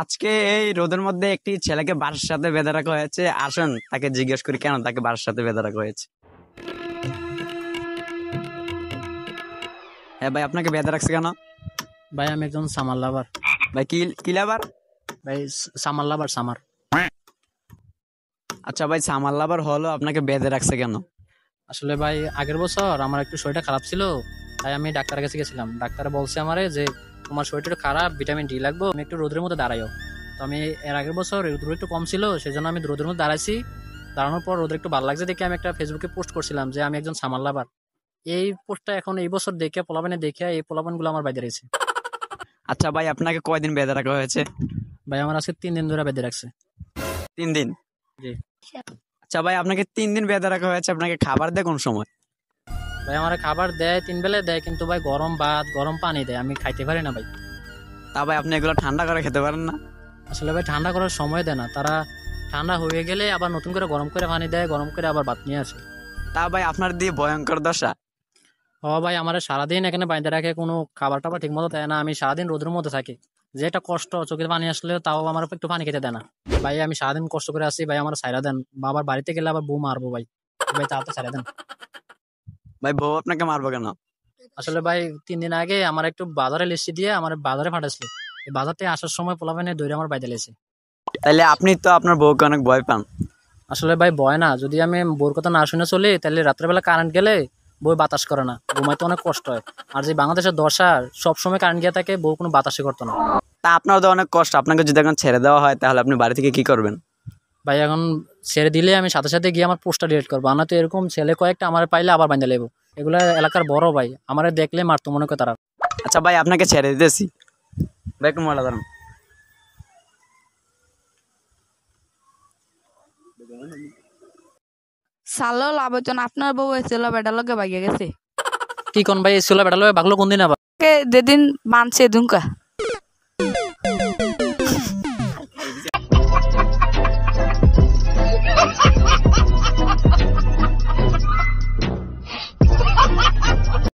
আজকে এই রোদের মধ্যে একটি ছেলেকে বাসার সাথে বেঁধে রাখা হয়েছে। আসুন তাকে জিজ্ঞেস করি কেন তাকে বাসার সাথে বেঁধে রাখা হয়েছে। হ্যাঁ ভাই, আপনাকে বেঁধে রাখছে কেন? ভাই আমি একজন সামার লাভার। ভাই কি কি লাভার? ভাই সামার লাভার সামার। আচ্ছা ভাই, সামার লাভার হলো, আপনাকে বেঁধে রাখছে কেন? আসলে ভাই আগের বছর আমার একটু শরীরটা খারাপ ছিল, তাই আমি ডাক্তারের কাছে গেছিলাম। ডাক্তার বলছে আমারে যে তোমার শরীরটা একটু খারাপ, ভিটামিন ডি লাগবে, আমি একটু রোদের মধ্যে দাঁড়াইও। তো আমি এর আগের বছর রোদ একটু কম ছিল, সেই জন্য আমি রোদের মধ্যে দাঁড়াইছি। দাঁড়ানোর পর রোদের একটু ভালো লাগছে দেখে আমি একটা ফেসবুকে পোস্ট করছিলাম যে আমি একজন সামার লাভার। এই পোস্টটা এখন এই বছর দেখে পোলাপানে দেখে এই পোলাপানগুলো আমার বাইরে রয়েছে। আচ্ছা ভাই, আপনাকে কয়দিন বেঁধে রাখা হয়েছে? ভাই আমার আজকে 3 দিন ধরে বেঁধে রাখছে। 3 দিন? জি। আচ্ছা ভাই, আপনাকে 3 দিন বেঁধে রাখা হয়েছে, আপনাকে খাবার দেয় কোন সময়? ভাই আমার খাবার দেয় 3 বেলা দেয়, কিন্তু ভাই গরম ভাত গরম পানি দেয়, আমি খাইতে পারি না ভাই। তা ভাই আপনি এগুলো ঠান্ডা করে খেতে পারেন না? আসলে ভাই ঠান্ডা করার সময় দেয় না তারা, ঠান্ডা হয়ে গেলে আবার নতুন করে গরম করে পানি দেয়, গরম করে আবার ভাত নিয়ে আসে। তা ভাই আপনার দিয়ে ভয়ঙ্কর দশা। ও ভাই আমার সারাদিন এখানে বাইরে রাখে, কোনো খাবার টাবার ঠিক মতো দেয় না, আমি সারাদিন রোদের মধ্যে থাকি, যেটা কষ্ট, চোখের পানি আসলে তাও আমার একটু পানি খেতে দেয় না। ভাই আমি সারাদিন কষ্ট করে আসি ভাই, আমার ছাইরা দেন, বাবার বাড়িতে গেলে আবার বউ মারবো ভাই, ভাই তা তো ছাইরা দেন। ভাই বউ আপনাকে মারবো কেন? আসলে ভাই 3 দিন আগে আমার একটু বাজারে লিস্টি দিয়ে আমার বাজারে পাঠাইছিল, এই বাজার থেকে আসার সময় পোলাপানে দৌড়ে আমার বাইরে লেছে। তাইলে আপনি তো আপনার বউকে অনেক ভয় পান। আসলে ভাই ভয় না, যদি আমি বউর কথা না শুনে চলি তাহলে রাত্রেবেলা কারেন্ট গেলে বউ বাতাস করে না, ঘুমাইতে অনেক কষ্ট হয়। আর যে বাংলাদেশের দশা, সবসময় কারেন্ট গিয়ে থাকে, বউ কোনো বাতাসই করতো না। তা আপনার তো অনেক কষ্ট, আপনাকে যদি এখন ছেড়ে দেওয়া হয় তাহলে আপনি বাড়ি থেকে কি করবেন? ভাই এখন ছেড়ে দিলে আমি সাথে সাথে গিয়ে আমার পোস্টটা ডিলিট করবো, না তো এরকম ছেলে কয়েকটা আমার পাইলে আবার বাঁধা লেবো। এগুলা এলাকার বড় ভাই, আমার দেখলে মারতো মনে করে তারা। আচ্ছা ভাই, আপনাকে ছেড়ে দিতেছি। ভাই একটু মজা ধরুন। সালো লাভজন আপনার বউ এসেছিল বেটার লগে ভাগিয়ে গেছে। কি কোন ভাই ছিল বেটালো ভাগলো কোন দিন আবার? যেদিন বানছে দুঙ্কা